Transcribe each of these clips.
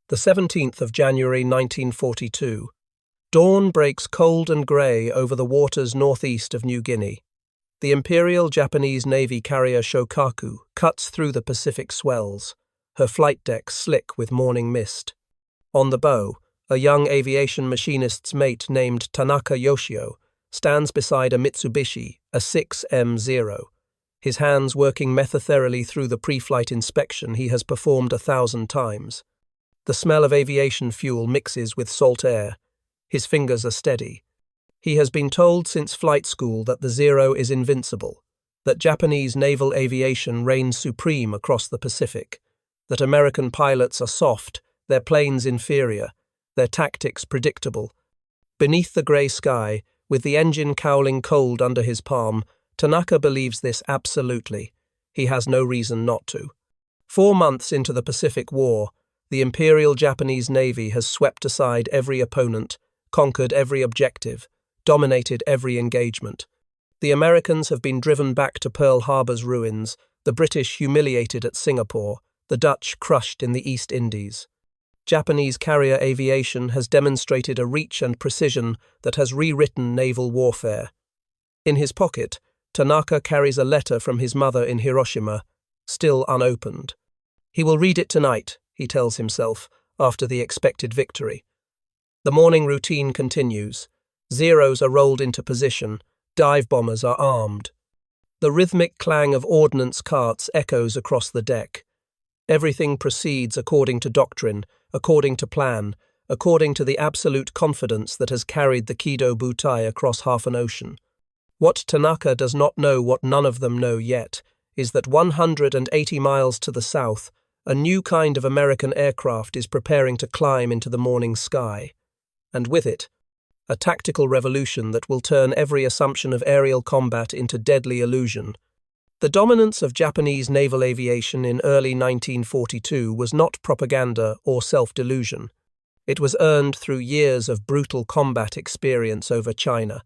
the 17th of January 1942. Dawn breaks cold and grey over the waters northeast of New Guinea. The Imperial Japanese Navy carrier Shokaku cuts through the Pacific swells, her flight deck slick with morning mist. On the bow, a young aviation machinist's mate named Tanaka Yoshio stands beside a Mitsubishi, a 6M0, his hands working methodically through the pre-flight inspection he has performed 1,000 times. The smell of aviation fuel mixes with salt air. His fingers are steady. He has been told since flight school that the Zero is invincible, that Japanese naval aviation reigns supreme across the Pacific, that American pilots are soft, their planes inferior, their tactics predictable. Beneath the grey sky, with the engine cowling cold under his palm, Tanaka believes this absolutely. He has no reason not to. 4 months into the Pacific War, the Imperial Japanese Navy has swept aside every opponent, conquered every objective, dominated every engagement. The Americans have been driven back to Pearl Harbor's ruins, the British humiliated at Singapore, the Dutch crushed in the East Indies. Japanese carrier aviation has demonstrated a reach and precision that has rewritten naval warfare. In his pocket, Tanaka carries a letter from his mother in Hiroshima, still unopened. He will read it tonight, he tells himself, after the expected victory. The morning routine continues. Zeros are rolled into position, dive bombers are armed. The rhythmic clang of ordnance carts echoes across the deck. Everything proceeds according to doctrine, according to plan, according to the absolute confidence that has carried the Kido Butai across half an ocean. What Tanaka does not know, what none of them know yet, is that 180 miles to the south, a new kind of American aircraft is preparing to climb into the morning sky. And with it, a tactical revolution that will turn every assumption of aerial combat into deadly illusion. The dominance of Japanese naval aviation in early 1942 was not propaganda or self-delusion. It was earned through years of brutal combat experience over China,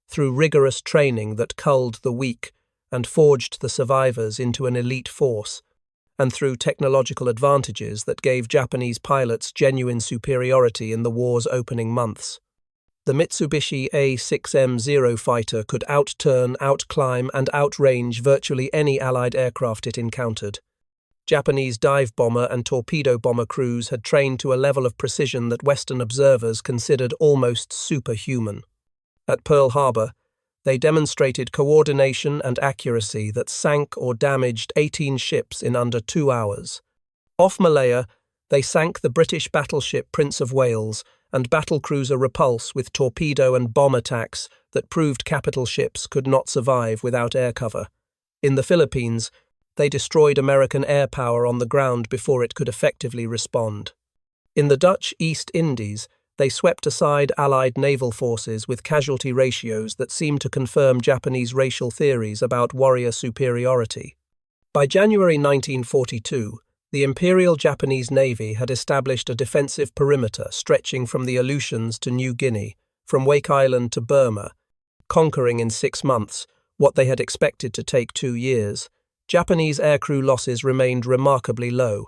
through rigorous training that culled the weak and forged the survivors into an elite force, and through technological advantages that gave Japanese pilots genuine superiority in the war's opening months. The Mitsubishi A6M0 fighter could outturn, outclimb, and outrange virtually any Allied aircraft it encountered. Japanese dive bomber and torpedo bomber crews had trained to a level of precision that Western observers considered almost superhuman. At Pearl Harbor, they demonstrated coordination and accuracy that sank or damaged 18 ships in under 2 hours. Off Malaya, they sank the British battleship Prince of Wales and battlecruiser Repulse with torpedo and bomb attacks that proved capital ships could not survive without air cover. In the Philippines, they destroyed American air power on the ground before it could effectively respond. In the Dutch East Indies, they swept aside Allied naval forces with casualty ratios that seemed to confirm Japanese racial theories about warrior superiority. By January 1942, the Imperial Japanese Navy had established a defensive perimeter stretching from the Aleutians to New Guinea, from Wake Island to Burma, conquering in 6 months what they had expected to take 2 years. Japanese aircrew losses remained remarkably low.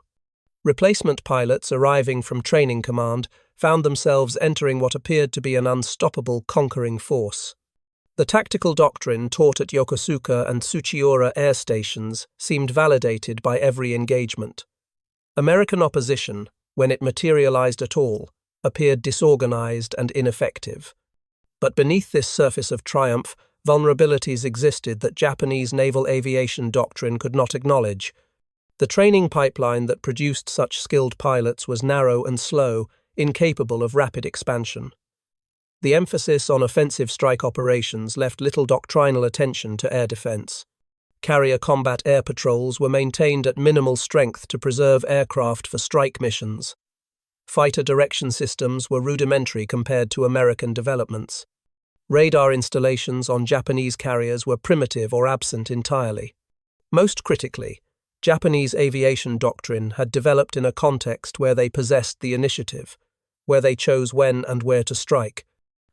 Replacement pilots arriving from training command found themselves entering what appeared to be an unstoppable conquering force. The tactical doctrine taught at Yokosuka and Tsuchiura air stations seemed validated by every engagement. American opposition, when it materialized at all, appeared disorganized and ineffective. But beneath this surface of triumph, vulnerabilities existed that Japanese naval aviation doctrine could not acknowledge. The training pipeline that produced such skilled pilots was narrow and slow, incapable of rapid expansion. The emphasis on offensive strike operations left little doctrinal attention to air defense. Carrier combat air patrols were maintained at minimal strength to preserve aircraft for strike missions. Fighter direction systems were rudimentary compared to American developments. Radar installations on Japanese carriers were primitive or absent entirely. Most critically, Japanese aviation doctrine had developed in a context where they possessed the initiative, where they chose when and where to strike,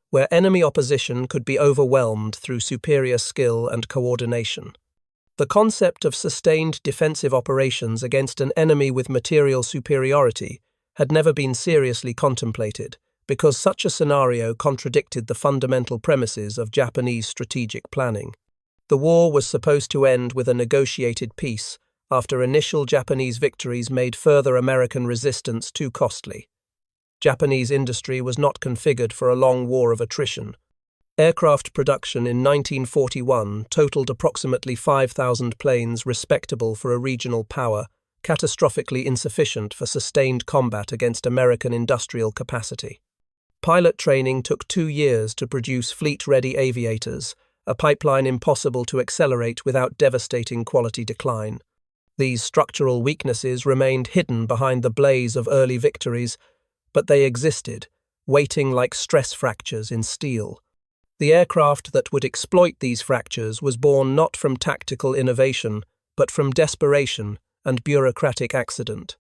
where enemy opposition could be overwhelmed through superior skill and coordination. The concept of sustained defensive operations against an enemy with material superiority had never been seriously contemplated, because such a scenario contradicted the fundamental premises of Japanese strategic planning. The war was supposed to end with a negotiated peace after initial Japanese victories made further American resistance too costly. Japanese industry was not configured for a long war of attrition. Aircraft production in 1941 totaled approximately 5,000 planes, respectable for a regional power, catastrophically insufficient for sustained combat against American industrial capacity. Pilot training took 2 years to produce fleet-ready aviators, a pipeline impossible to accelerate without devastating quality decline. These structural weaknesses remained hidden behind the blaze of early victories, but they existed, waiting like stress fractures in steel. The aircraft that would exploit these fractures was born not from tactical innovation, but from desperation and bureaucratic accident.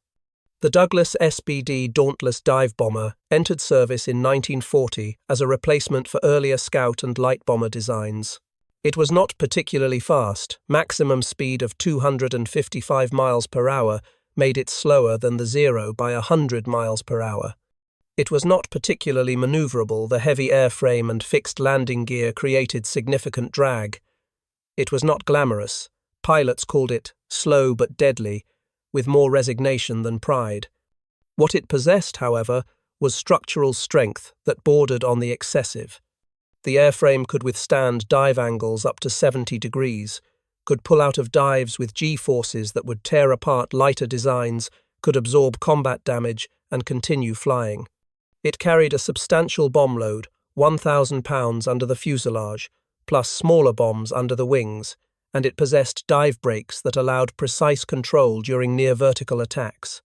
The Douglas SBD Dauntless dive bomber entered service in 1940 as a replacement for earlier scout and light bomber designs. It was not particularly fast. Maximum speed of 255 miles per hour made it slower than the Zero by 100 miles per hour. It was not particularly maneuverable. The heavy airframe and fixed landing gear created significant drag. It was not glamorous. Pilots called it slow but deadly, with more resignation than pride. What it possessed, however, was structural strength that bordered on the excessive. The airframe could withstand dive angles up to 70 degrees, could pull out of dives with G-forces that would tear apart lighter designs, could absorb combat damage, and continue flying. It carried a substantial bomb load, 1,000 pounds under the fuselage, plus smaller bombs under the wings, and it possessed dive brakes that allowed precise control during near-vertical attacks.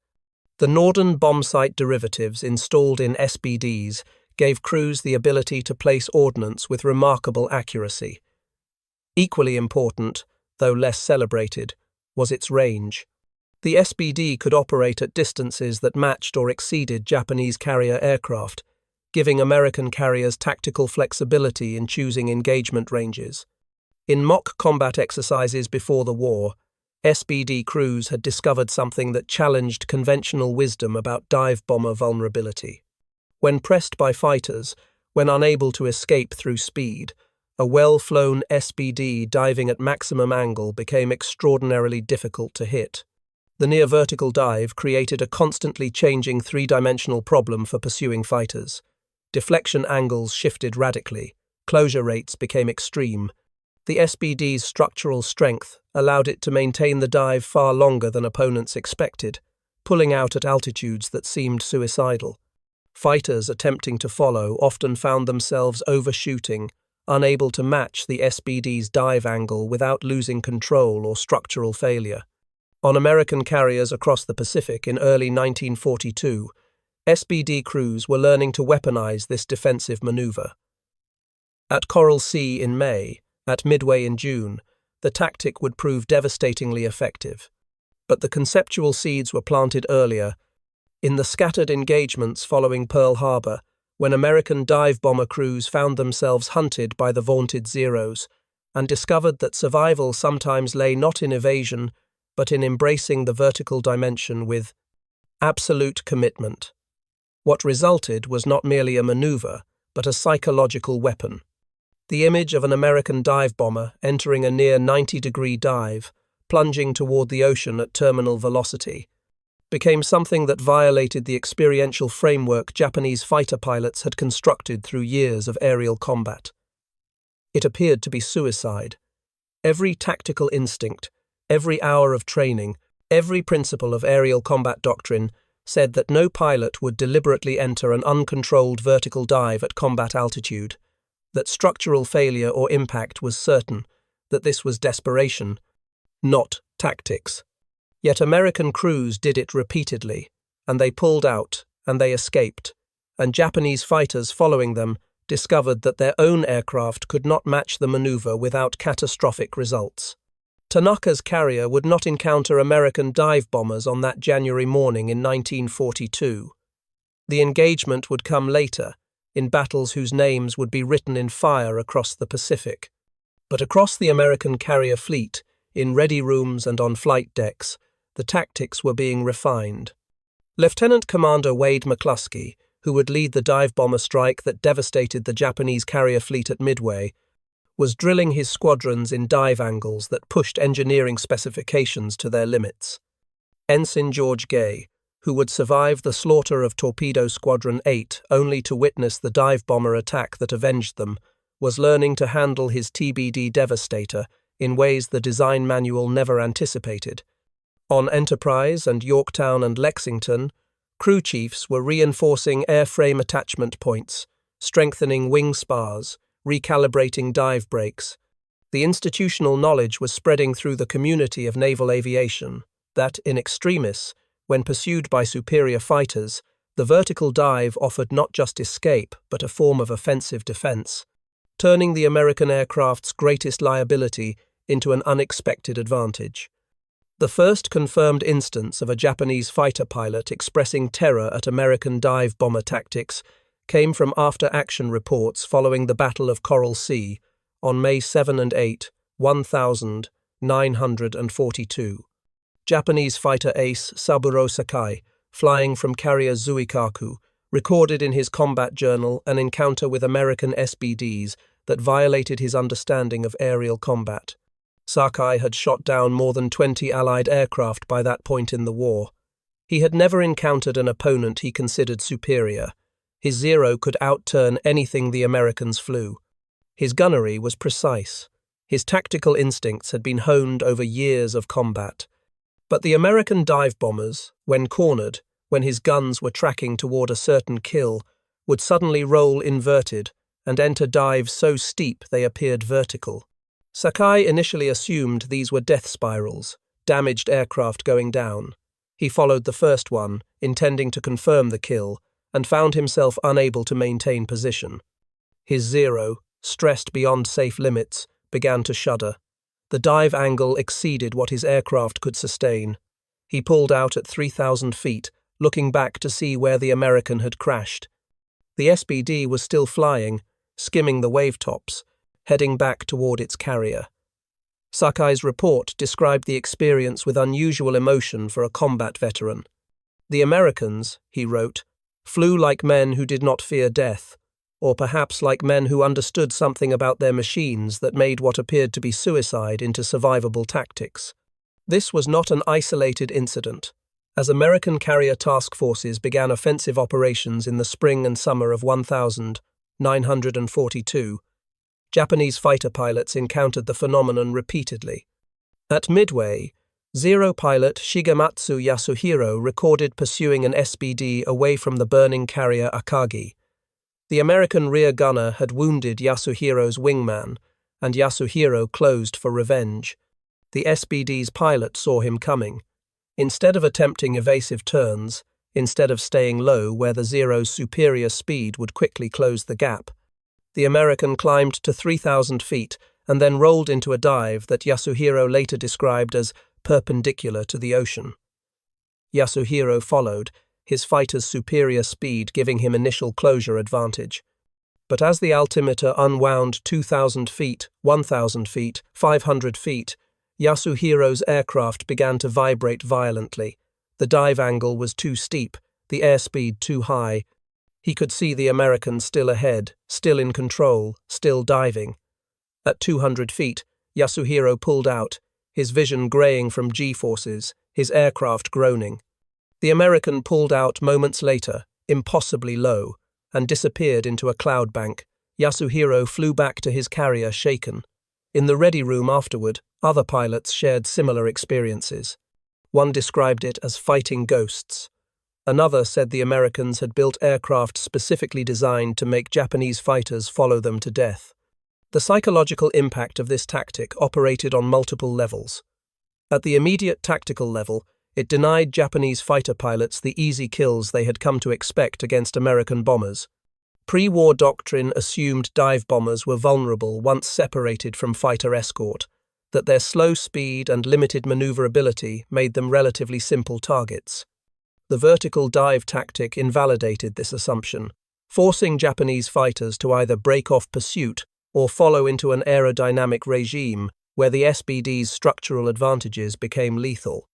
The Norden bombsight derivatives installed in SBDs gave crews the ability to place ordnance with remarkable accuracy. Equally important, though less celebrated, was its range. The SBD could operate at distances that matched or exceeded Japanese carrier aircraft, giving American carriers tactical flexibility in choosing engagement ranges. In mock combat exercises before the war, SBD crews had discovered something that challenged conventional wisdom about dive bomber vulnerability. When pressed by fighters, when unable to escape through speed, a well-flown SBD diving at maximum angle became extraordinarily difficult to hit. The near-vertical dive created a constantly changing three-dimensional problem for pursuing fighters. Deflection angles shifted radically, closure rates became extreme. The SBD's structural strength allowed it to maintain the dive far longer than opponents expected, pulling out at altitudes that seemed suicidal. Fighters attempting to follow often found themselves overshooting, unable to match the SBD's dive angle without losing control or structural failure. On American carriers across the Pacific in early 1942, SBD crews were learning to weaponize this defensive maneuver. At Coral Sea in May, at Midway in June, the tactic would prove devastatingly effective. But the conceptual seeds were planted earlier, in the scattered engagements following Pearl Harbor, when American dive bomber crews found themselves hunted by the vaunted Zeros, and discovered that survival sometimes lay not in evasion, but in embracing the vertical dimension with absolute commitment. What resulted was not merely a maneuver, but a psychological weapon. The image of an American dive bomber entering a near 90-degree dive, plunging toward the ocean at terminal velocity, became something that violated the experiential framework Japanese fighter pilots had constructed through years of aerial combat. It appeared to be suicide. Every tactical instinct, every hour of training, every principle of aerial combat doctrine said that no pilot would deliberately enter an uncontrolled vertical dive at combat altitude, that structural failure or impact was certain, that this was desperation, not tactics. Yet American crews did it repeatedly, and they pulled out, and they escaped, and Japanese fighters following them discovered that their own aircraft could not match the maneuver without catastrophic results. Tanaka's carrier would not encounter American dive bombers on that January morning in 1942. The engagement would come later, in battles whose names would be written in fire across the Pacific. But across the American carrier fleet, in ready rooms and on flight decks, the tactics were being refined. Lieutenant Commander Wade McCluskey, who would lead the dive bomber strike that devastated the Japanese carrier fleet at Midway, was drilling his squadrons in dive angles that pushed engineering specifications to their limits. Ensign George Gay, who would survive the slaughter of Torpedo Squadron 8 only to witness the dive bomber attack that avenged them, was learning to handle his TBD Devastator in ways the design manual never anticipated. On Enterprise and Yorktown and Lexington, crew chiefs were reinforcing airframe attachment points, strengthening wing spars, recalibrating dive brakes. The institutional knowledge was spreading through the community of naval aviation that, in extremis, when pursued by superior fighters, the vertical dive offered not just escape but a form of offensive defense, turning the American aircraft's greatest liability into an unexpected advantage. The first confirmed instance of a Japanese fighter pilot expressing terror at American dive bomber tactics came from after-action reports following the Battle of Coral Sea on May 7 and 8, 1942. Japanese fighter ace Saburo Sakai, flying from carrier Zuikaku, recorded in his combat journal an encounter with American SBDs that violated his understanding of aerial combat. Sakai had shot down more than 20 Allied aircraft by that point in the war. He had never encountered an opponent he considered superior. His Zero could outturn anything the Americans flew. His gunnery was precise. His tactical instincts had been honed over years of combat. But the American dive bombers, when cornered, when his guns were tracking toward a certain kill, would suddenly roll inverted and enter dives so steep they appeared vertical. Sakai initially assumed these were death spirals, damaged aircraft going down. He followed the first one, intending to confirm the kill, and found himself unable to maintain position. His Zero, stressed beyond safe limits, began to shudder. The dive angle exceeded what his aircraft could sustain. He pulled out at 3,000 feet, looking back to see where the American had crashed. The SBD was still flying, skimming the wave tops, heading back toward its carrier. Sakai's report described the experience with unusual emotion for a combat veteran. The Americans, he wrote, flew like men who did not fear death, or perhaps like men who understood something about their machines that made what appeared to be suicide into survivable tactics. This was not an isolated incident. As American carrier task forces began offensive operations in the spring and summer of 1942, Japanese fighter pilots encountered the phenomenon repeatedly. At Midway, Zero pilot Shigematsu Yasuhiro recorded pursuing an SBD away from the burning carrier Akagi. The American rear gunner had wounded Yasuhiro's wingman, and Yasuhiro closed for revenge. The SBD's pilot saw him coming. Instead of attempting evasive turns, instead of staying low where the Zero's superior speed would quickly close the gap, the American climbed to 3,000 feet and then rolled into a dive that Yasuhiro later described as perpendicular to the ocean. Yasuhiro followed, his fighter's superior speed giving him initial closure advantage. But as the altimeter unwound 2,000 feet, 1,000 feet, 500 feet, Yasuhiro's aircraft began to vibrate violently. The dive angle was too steep, the airspeed too high. He could see the American still ahead, still in control, still diving. At 200 feet, Yasuhiro pulled out, his vision graying from G-forces, his aircraft groaning. The American pulled out moments later, impossibly low, and disappeared into a cloud bank. Yasuhiro flew back to his carrier shaken. In the ready room afterward, other pilots shared similar experiences. One described it as fighting ghosts. Another said the Americans had built aircraft specifically designed to make Japanese fighters follow them to death. The psychological impact of this tactic operated on multiple levels. At the immediate tactical level, it denied Japanese fighter pilots the easy kills they had come to expect against American bombers. Pre-war doctrine assumed dive bombers were vulnerable once separated from fighter escort, that their slow speed and limited maneuverability made them relatively simple targets. The vertical dive tactic invalidated this assumption, forcing Japanese fighters to either break off pursuit or follow into an aerodynamic regime where the SBD's structural advantages became lethal.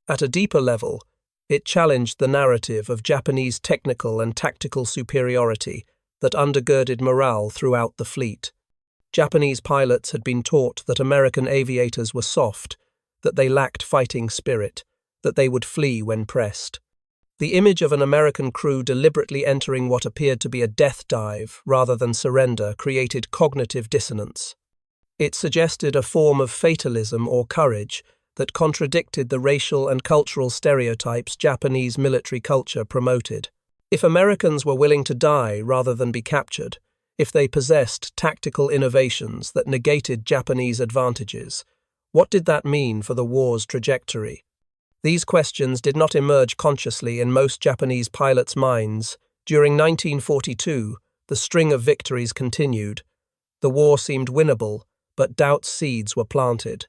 At a deeper level, It challenged the narrative of Japanese technical and tactical superiority that undergirded morale throughout the fleet. Japanese pilots had been taught that American aviators were soft, that they lacked fighting spirit, that they would flee when pressed. The image of an American crew deliberately entering what appeared to be a death dive rather than surrender created cognitive dissonance. It suggested a form of fatalism or courage that contradicted the racial and cultural stereotypes Japanese military culture promoted. If Americans were willing to die rather than be captured, if they possessed tactical innovations that negated Japanese advantages, what did that mean for the war's trajectory? These questions did not emerge consciously in most Japanese pilots' minds. During 1942, the string of victories continued. The war seemed winnable, but doubt's seeds were planted.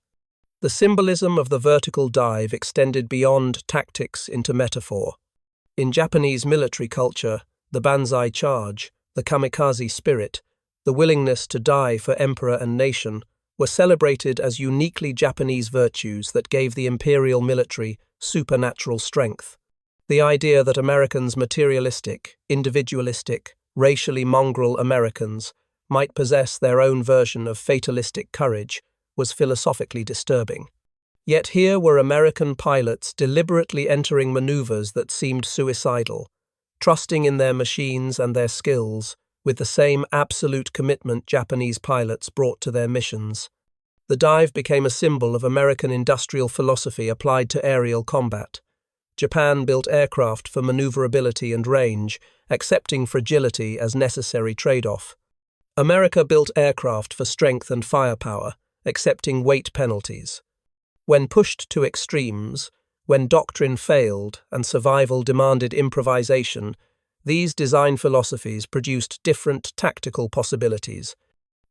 The symbolism of the vertical dive extended beyond tactics into metaphor. In Japanese military culture, the banzai charge, the kamikaze spirit, the willingness to die for emperor and nation, were celebrated as uniquely Japanese virtues that gave the imperial military supernatural strength. The idea that Americans' materialistic, individualistic, racially mongrel Americans might possess their own version of fatalistic courage was philosophically disturbing. Yet here were American pilots deliberately entering maneuvers that seemed suicidal, trusting in their machines and their skills, with the same absolute commitment Japanese pilots brought to their missions. The dive became a symbol of American industrial philosophy applied to aerial combat. Japan built aircraft for maneuverability and range, accepting fragility as necessary trade-off. America built aircraft for strength and firepower, accepting weight penalties. When pushed to extremes, when doctrine failed and survival demanded improvisation, these design philosophies produced different tactical possibilities.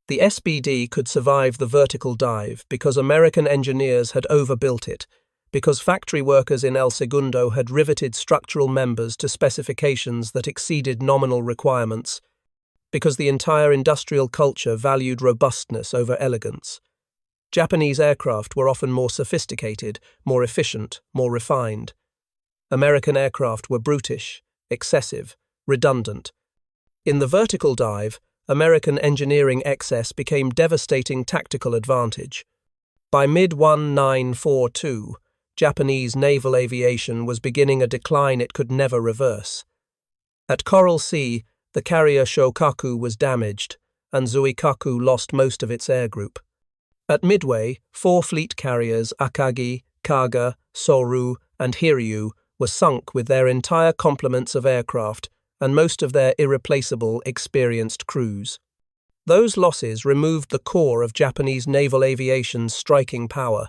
The SBD could survive the vertical dive because American engineers had overbuilt it, because factory workers in El Segundo had riveted structural members to specifications that exceeded nominal requirements, because the entire industrial culture valued robustness over elegance. Japanese aircraft were often more sophisticated, more efficient, more refined. American aircraft were brutish, excessive, redundant. In the vertical dive, American engineering excess became devastating tactical advantage. By mid-1942, Japanese naval aviation was beginning a decline it could never reverse. At Coral Sea, the carrier Shokaku was damaged, and Zuikaku lost most of its air group. At Midway, 4 fleet carriers Akagi, Kaga, Soru, and Hiryu were sunk with their entire complements of aircraft and most of their irreplaceable, experienced crews. Those losses removed the core of Japanese naval aviation's striking power.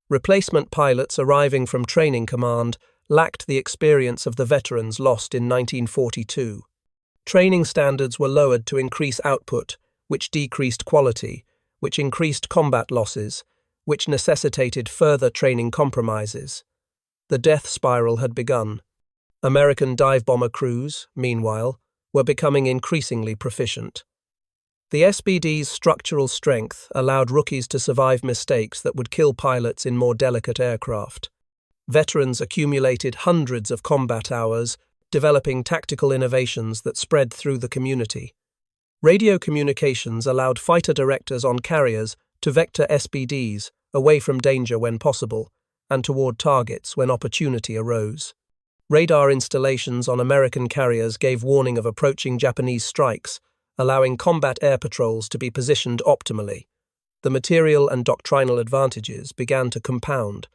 Replacement pilots arriving from training command lacked the experience of the veterans lost in 1942. Training standards were lowered to increase output, which decreased quality, which increased combat losses, which necessitated further training compromises. The death spiral had begun. American dive bomber crews, meanwhile, were becoming increasingly proficient. The SBD's structural strength allowed rookies to survive mistakes that would kill pilots in more delicate aircraft. Veterans accumulated hundreds of combat hours, developing tactical innovations that spread through the community. Radio communications allowed fighter directors on carriers to vector SBDs away from danger when possible, and toward targets when opportunity arose. Radar installations on American carriers gave warning of approaching Japanese strikes, allowing combat air patrols to be positioned optimally. The material and doctrinal advantages began to compound.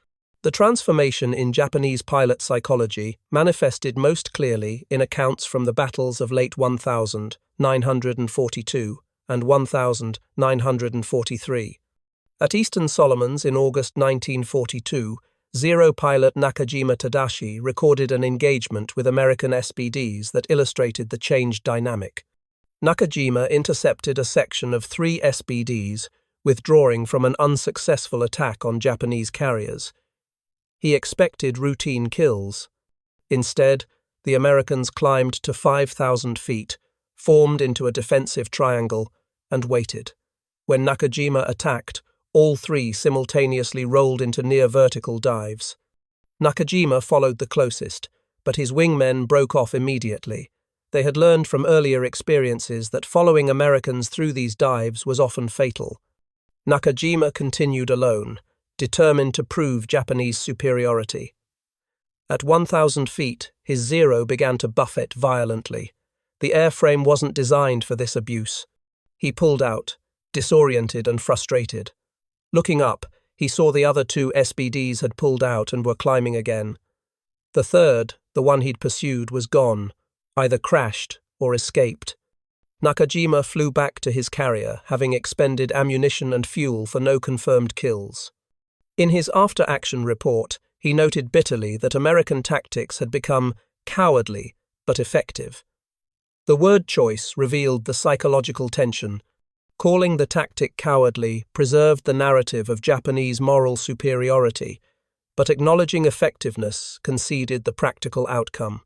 The transformation in Japanese pilot psychology manifested most clearly in accounts from the battles of late 1942 and 1943. At Eastern Solomons in August 1942, Zero pilot Nakajima Tadashi recorded an engagement with American SBDs that illustrated the changed dynamic. Nakajima intercepted a section of 3 SBDs, withdrawing from an unsuccessful attack on Japanese carriers. He expected routine kills. Instead, the Americans climbed to 5,000 feet, formed into a defensive triangle, and waited. When Nakajima attacked, all 3 simultaneously rolled into near-vertical dives. Nakajima followed the closest, but his wingmen broke off immediately. They had learned from earlier experiences that following Americans through these dives was often fatal. Nakajima continued alone, determined to prove Japanese superiority. At 1,000 feet, his Zero began to buffet violently. The airframe wasn't designed for this abuse. He pulled out, disoriented and frustrated. Looking up, he saw the other two SBDs had pulled out and were climbing again. The third, the one he'd pursued, was gone, either crashed or escaped. Nakajima flew back to his carrier, having expended ammunition and fuel for no confirmed kills. In his after-action report, he noted bitterly that American tactics had become cowardly but effective. The word choice revealed the psychological tension. Calling the tactic cowardly preserved the narrative of Japanese moral superiority, but acknowledging effectiveness conceded the practical outcome.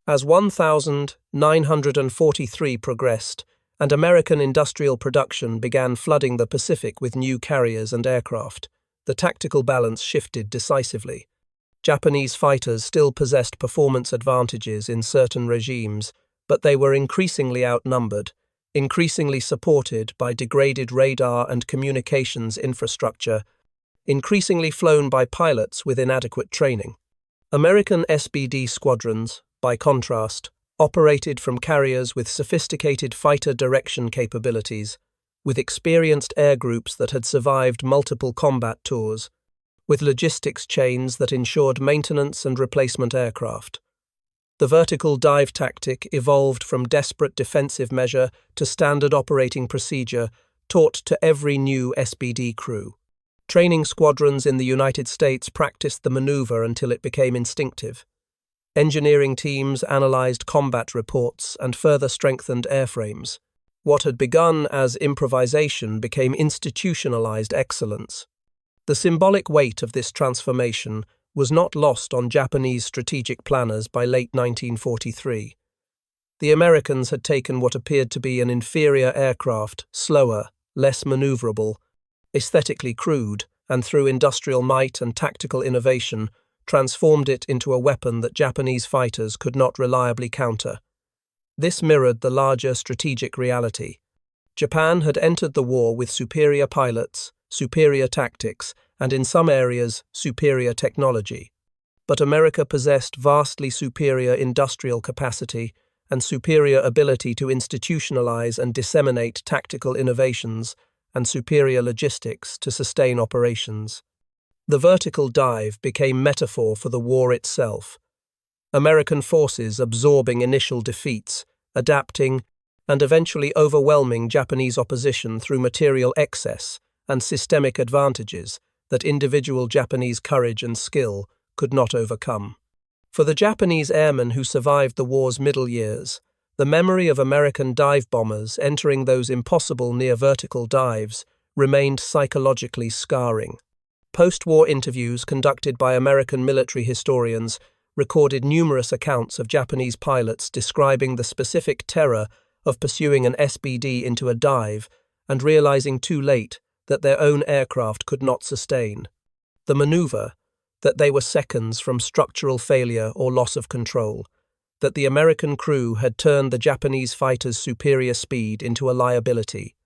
As 1943 progressed, and American industrial production began flooding the Pacific with new carriers and aircraft, the tactical balance shifted decisively. Japanese fighters still possessed performance advantages in certain regimes, but they were increasingly outnumbered, increasingly supported by degraded radar and communications infrastructure, increasingly flown by pilots with inadequate training. American SBD squadrons, by contrast, operated from carriers with sophisticated fighter direction capabilities, with experienced air groups that had survived multiple combat tours, with logistics chains that ensured maintenance and replacement aircraft. The vertical dive tactic evolved from desperate defensive measure to standard operating procedure taught to every new SBD crew. Training squadrons in the United States practiced the maneuver until it became instinctive. Engineering teams analyzed combat reports and further strengthened airframes. What had begun as improvisation became institutionalized excellence. The symbolic weight of this transformation was not lost on Japanese strategic planners by late 1943. The Americans had taken what appeared to be an inferior aircraft, slower, less maneuverable, aesthetically crude, and through industrial might and tactical innovation, transformed it into a weapon that Japanese fighters could not reliably counter. This mirrored the larger strategic reality. Japan had entered the war with superior pilots, superior tactics, and in some areas, superior technology. But America possessed vastly superior industrial capacity and superior ability to institutionalize and disseminate tactical innovations and superior logistics to sustain operations. The vertical dive became metaphor for the war itself. American forces absorbing initial defeats, adapting, and eventually overwhelming Japanese opposition through material excess and systemic advantages that individual Japanese courage and skill could not overcome. For the Japanese airmen who survived the war's middle years, the memory of American dive bombers entering those impossible near-vertical dives remained psychologically scarring. Post-war interviews conducted by American military historians recorded numerous accounts of Japanese pilots describing the specific terror of pursuing an SBD into a dive and realizing too late that their own aircraft could not sustain the maneuver, that they were seconds from structural failure or loss of control, that the American crew had turned the Japanese fighters' superior speed into a liability.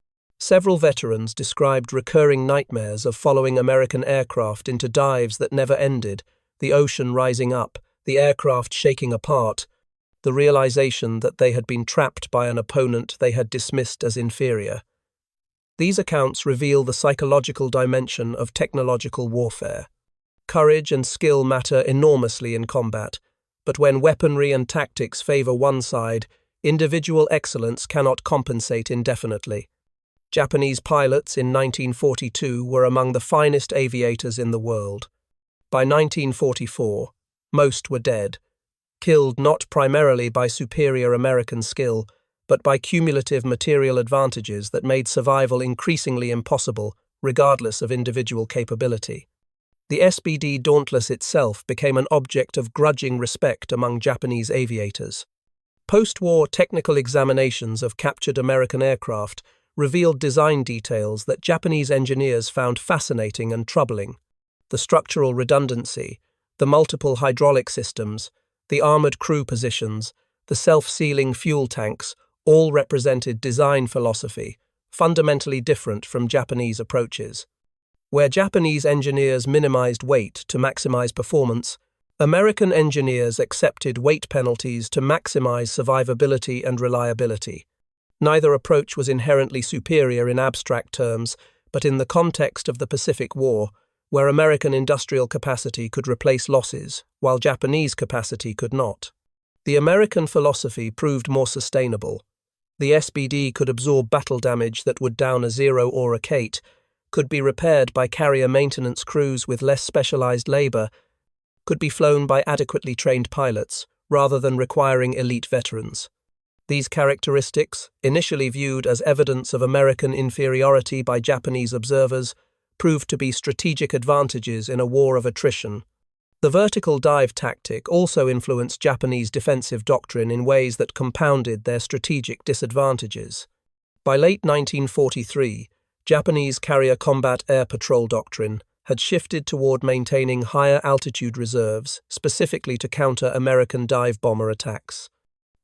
Several veterans described recurring nightmares of following American aircraft into dives that never ended, the ocean rising up, the aircraft shaking apart, the realization that they had been trapped by an opponent they had dismissed as inferior. These accounts reveal the psychological dimension of technological warfare. Courage and skill matter enormously in combat, but when weaponry and tactics favor one side, individual excellence cannot compensate indefinitely. Japanese pilots in 1942 were among the finest aviators in the world. By 1944, most were dead, killed not primarily by superior American skill, but by cumulative material advantages that made survival increasingly impossible, regardless of individual capability. The SBD Dauntless itself became an object of grudging respect among Japanese aviators. Post-war technical examinations of captured American aircraft revealed design details that Japanese engineers found fascinating and troubling. The structural redundancy, The multiple hydraulic systems, the armored crew positions, the self-sealing fuel tanks all represented design philosophy, fundamentally different from Japanese approaches. Where Japanese engineers minimized weight to maximize performance, American engineers accepted weight penalties to maximize survivability and reliability. Neither approach was inherently superior in abstract terms, but in the context of the Pacific War, where American industrial capacity could replace losses, while Japanese capacity could not. The American philosophy proved more sustainable. The SBD could absorb battle damage that would down a Zero or a Kate, could be repaired by carrier maintenance crews with less specialized labor, could be flown by adequately trained pilots, rather than requiring elite veterans. These characteristics, initially viewed as evidence of American inferiority by Japanese observers, proved to be strategic advantages in a war of attrition. The vertical dive tactic also influenced Japanese defensive doctrine in ways that compounded their strategic disadvantages. By late 1943, Japanese carrier combat air patrol doctrine had shifted toward maintaining higher altitude reserves, specifically to counter American dive bomber attacks.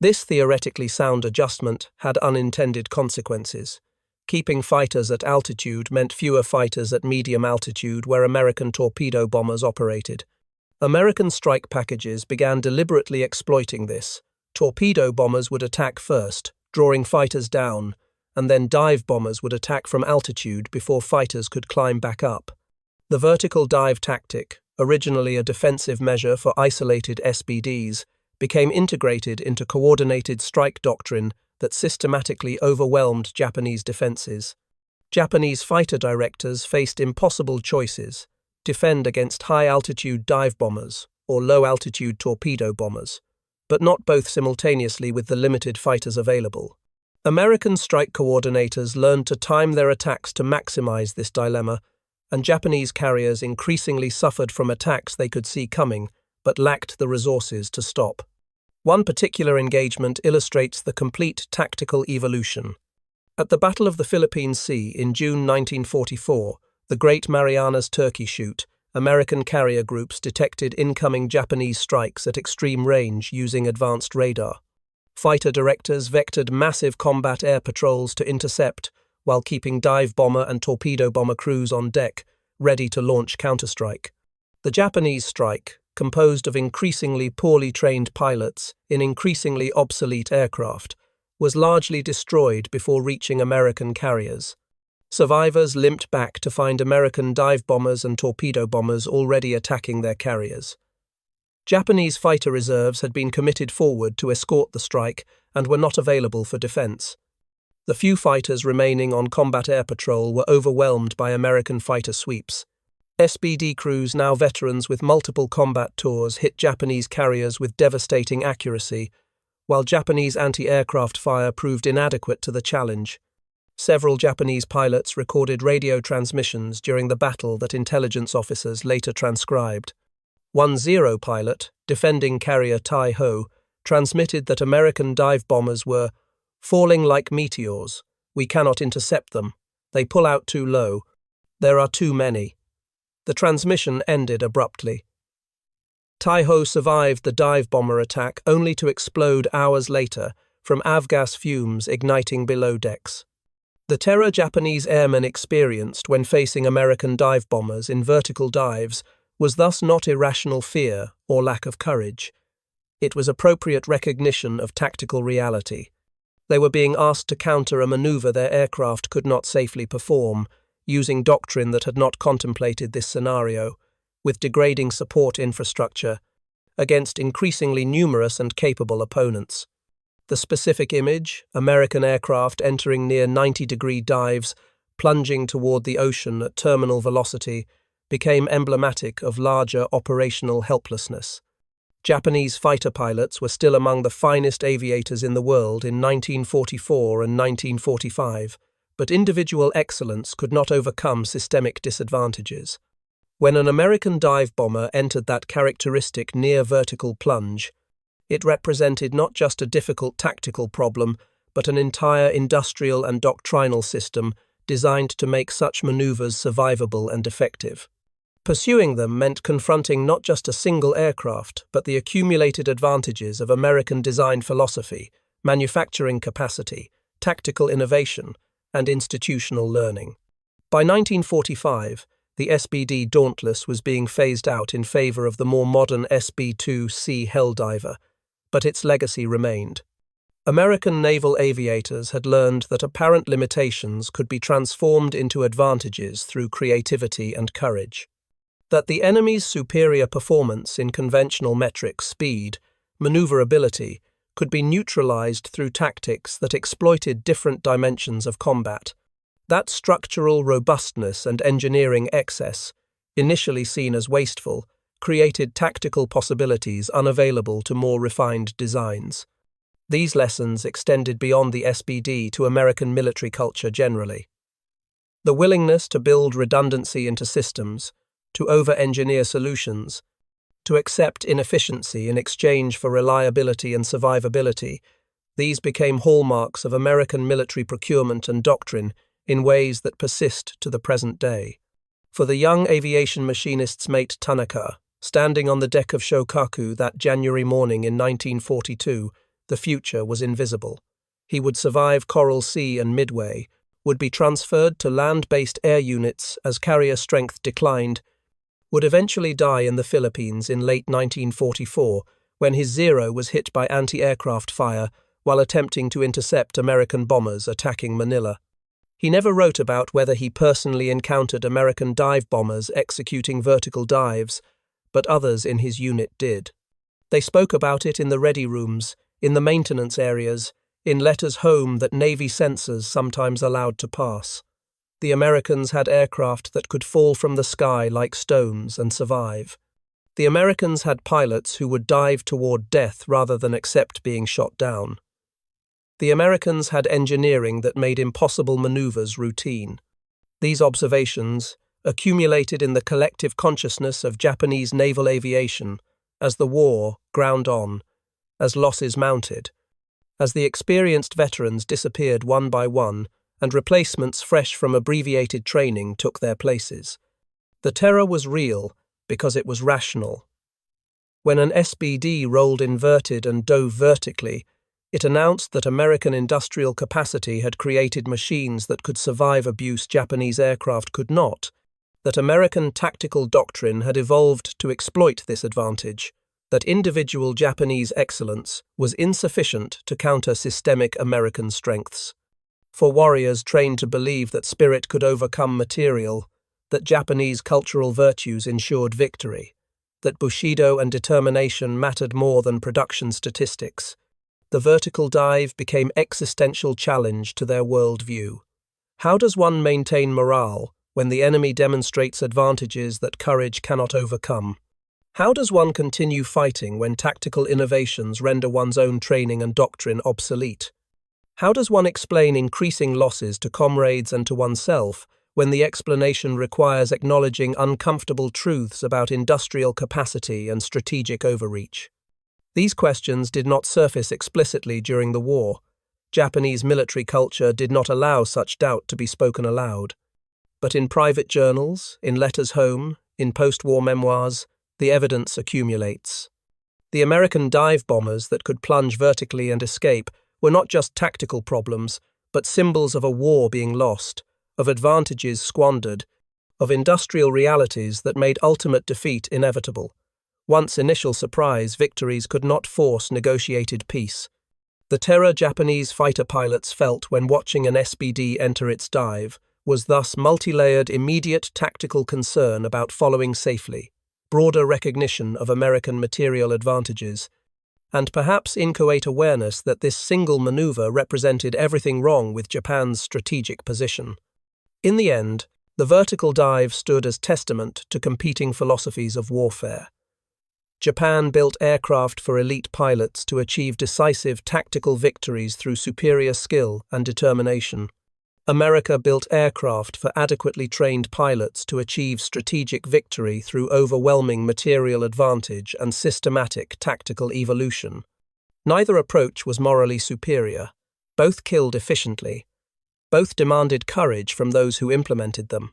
This theoretically sound adjustment had unintended consequences. Keeping fighters at altitude meant fewer fighters at medium altitude where American torpedo bombers operated. American strike packages began deliberately exploiting this. Torpedo bombers would attack first, drawing fighters down, and then dive bombers would attack from altitude before fighters could climb back up. The vertical dive tactic, originally a defensive measure for isolated SBDs, became integrated into coordinated strike doctrine that systematically overwhelmed Japanese defenses. Japanese fighter directors faced impossible choices: defend against high-altitude dive bombers or low-altitude torpedo bombers, but not both simultaneously with the limited fighters available. American strike coordinators learned to time their attacks to maximize this dilemma, and Japanese carriers increasingly suffered from attacks they could see coming, but lacked the resources to stop. One particular engagement illustrates the complete tactical evolution. At the Battle of the Philippine Sea in June 1944, the Great Marianas Turkey Shoot, American carrier groups detected incoming Japanese strikes at extreme range using advanced radar. Fighter directors vectored massive combat air patrols to intercept, while keeping dive bomber and torpedo bomber crews on deck, ready to launch counterstrike. The Japanese strike, composed of increasingly poorly trained pilots in increasingly obsolete aircraft, was largely destroyed before reaching American carriers. Survivors limped back to find American dive bombers and torpedo bombers already attacking their carriers. Japanese fighter reserves had been committed forward to escort the strike and were not available for defense. The few fighters remaining on combat air patrol were overwhelmed by American fighter sweeps. SBD crews, now veterans with multiple combat tours, hit Japanese carriers with devastating accuracy, while Japanese anti-aircraft fire proved inadequate to the challenge. Several Japanese pilots recorded radio transmissions during the battle that intelligence officers later transcribed. One Zero pilot, defending carrier Tai-Ho, transmitted that American dive bombers were falling like meteors. We cannot intercept them. They pull out too low. There are too many. The transmission ended abruptly. Tai-Ho survived the dive bomber attack only to explode hours later from avgas fumes igniting below decks. The terror Japanese airmen experienced when facing American dive bombers in vertical dives was thus not irrational fear or lack of courage. It was appropriate recognition of tactical reality. They were being asked to counter a maneuver their aircraft could not safely perform, using doctrine that had not contemplated this scenario, with degrading support infrastructure, against increasingly numerous and capable opponents. The specific image, American aircraft entering near 90-degree dives, plunging toward the ocean at terminal velocity, became emblematic of larger operational helplessness. Japanese fighter pilots were still among the finest aviators in the world in 1944 and 1945, but individual excellence could not overcome systemic disadvantages. When an American dive bomber entered that characteristic near-vertical plunge, it represented not just a difficult tactical problem, but an entire industrial and doctrinal system designed to make such maneuvers survivable and effective. Pursuing them meant confronting not just a single aircraft, but the accumulated advantages of American design philosophy, manufacturing capacity, tactical innovation, and institutional learning. By 1945, the SBD Dauntless was being phased out in favor of the more modern SB-2C Helldiver, but its legacy remained. American naval aviators had learned that apparent limitations could be transformed into advantages through creativity and courage. That the enemy's superior performance in conventional metrics, speed, maneuverability, could be neutralized through tactics that exploited different dimensions of combat. That structural robustness and engineering excess, initially seen as wasteful, created tactical possibilities unavailable to more refined designs. These lessons extended beyond the SBD to American military culture generally. The willingness to build redundancy into systems, to over-engineer solutions, to accept inefficiency in exchange for reliability and survivability, these became hallmarks of American military procurement and doctrine in ways that persist to the present day. For the young aviation machinist's mate Tanaka, standing on the deck of Shokaku that January morning in 1942, the future was invisible. He would survive Coral Sea and Midway, would be transferred to land-based air units as carrier strength declined, would eventually die in the Philippines in late 1944 when his Zero was hit by anti-aircraft fire while attempting to intercept American bombers attacking Manila. He never wrote about whether he personally encountered American dive bombers executing vertical dives, but others in his unit did. They spoke about it in the ready rooms, in the maintenance areas, in letters home that Navy censors sometimes allowed to pass. The Americans had aircraft that could fall from the sky like stones and survive. The Americans had pilots who would dive toward death rather than accept being shot down. The Americans had engineering that made impossible maneuvers routine. These observations accumulated in the collective consciousness of Japanese naval aviation as the war ground on, as losses mounted, as the experienced veterans disappeared one by one, and replacements fresh from abbreviated training took their places. The terror was real because it was rational. When an SBD rolled inverted and dove vertically, it announced that American industrial capacity had created machines that could survive abuse Japanese aircraft could not, that American tactical doctrine had evolved to exploit this advantage, that individual Japanese excellence was insufficient to counter systemic American strengths. For warriors trained to believe that spirit could overcome material, that Japanese cultural virtues ensured victory, that Bushido and determination mattered more than production statistics, the vertical dive became existential challenge to their worldview. How does one maintain morale when the enemy demonstrates advantages that courage cannot overcome? How does one continue fighting when tactical innovations render one's own training and doctrine obsolete? How does one explain increasing losses to comrades and to oneself when the explanation requires acknowledging uncomfortable truths about industrial capacity and strategic overreach? These questions did not surface explicitly during the war. Japanese military culture did not allow such doubt to be spoken aloud. But in private journals, in letters home, in post-war memoirs, the evidence accumulates. The American dive bombers that could plunge vertically and escape were not just tactical problems, but symbols of a war being lost, of advantages squandered, of industrial realities that made ultimate defeat inevitable. Once initial surprise, victories could not force negotiated peace. The terror Japanese fighter pilots felt when watching an SBD enter its dive was thus multi-layered immediate tactical concern about following safely, broader recognition of American material advantages, and perhaps inchoate awareness that this single maneuver represented everything wrong with Japan's strategic position. In the end, the vertical dive stood as testament to competing philosophies of warfare. Japan built aircraft for elite pilots to achieve decisive tactical victories through superior skill and determination. America built aircraft for adequately trained pilots to achieve strategic victory through overwhelming material advantage and systematic tactical evolution. Neither approach was morally superior. Both killed efficiently. Both demanded courage from those who implemented them.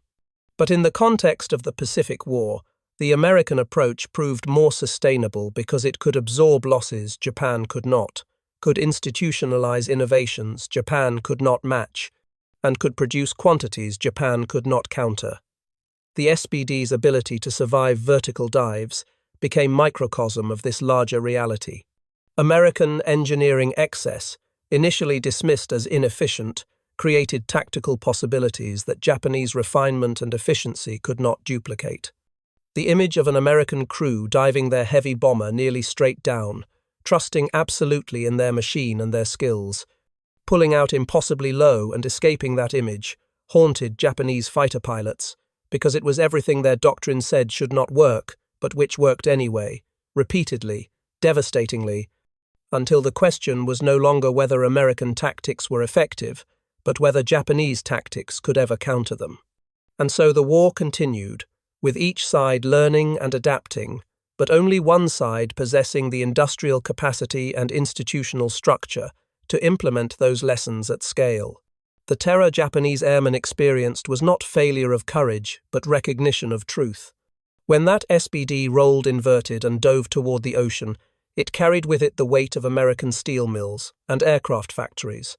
But in the context of the Pacific War, the American approach proved more sustainable because it could absorb losses Japan could not, could institutionalize innovations Japan could not match, and could produce quantities Japan could not counter. The SBD's ability to survive vertical dives became microcosm of this larger reality. American engineering excess, initially dismissed as inefficient, created tactical possibilities that Japanese refinement and efficiency could not duplicate. The image of an American crew diving their heavy bomber nearly straight down, trusting absolutely in their machine and their skills, pulling out impossibly low and escaping that image, haunted Japanese fighter pilots, because it was everything their doctrine said should not work, but which worked anyway, repeatedly, devastatingly, until the question was no longer whether American tactics were effective, but whether Japanese tactics could ever counter them. And so the war continued, with each side learning and adapting, but only one side possessing the industrial capacity and institutional structure to implement those lessons at scale. The terror Japanese airmen experienced was not failure of courage, but recognition of truth. When that SBD rolled inverted and dove toward the ocean, it carried with it the weight of American steel mills and aircraft factories,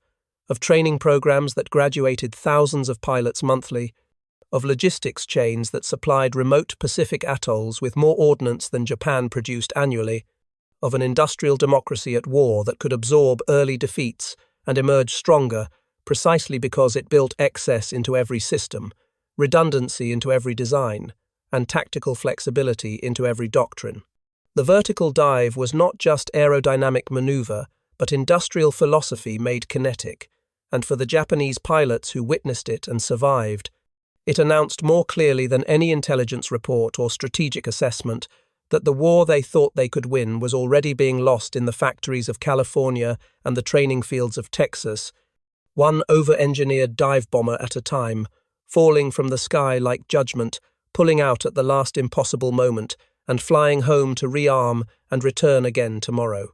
of training programs that graduated thousands of pilots monthly, of logistics chains that supplied remote Pacific atolls with more ordnance than Japan produced annually, of an industrial democracy at war that could absorb early defeats and emerge stronger precisely because it built excess into every system, redundancy into every design, and tactical flexibility into every doctrine. The vertical dive was not just aerodynamic maneuver, but industrial philosophy made kinetic, and for the Japanese pilots who witnessed it and survived, it announced more clearly than any intelligence report or strategic assessment that the war they thought they could win was already being lost in the factories of California and the training fields of Texas, one over-engineered dive bomber at a time, falling from the sky like judgment, pulling out at the last impossible moment, and flying home to rearm and return again tomorrow.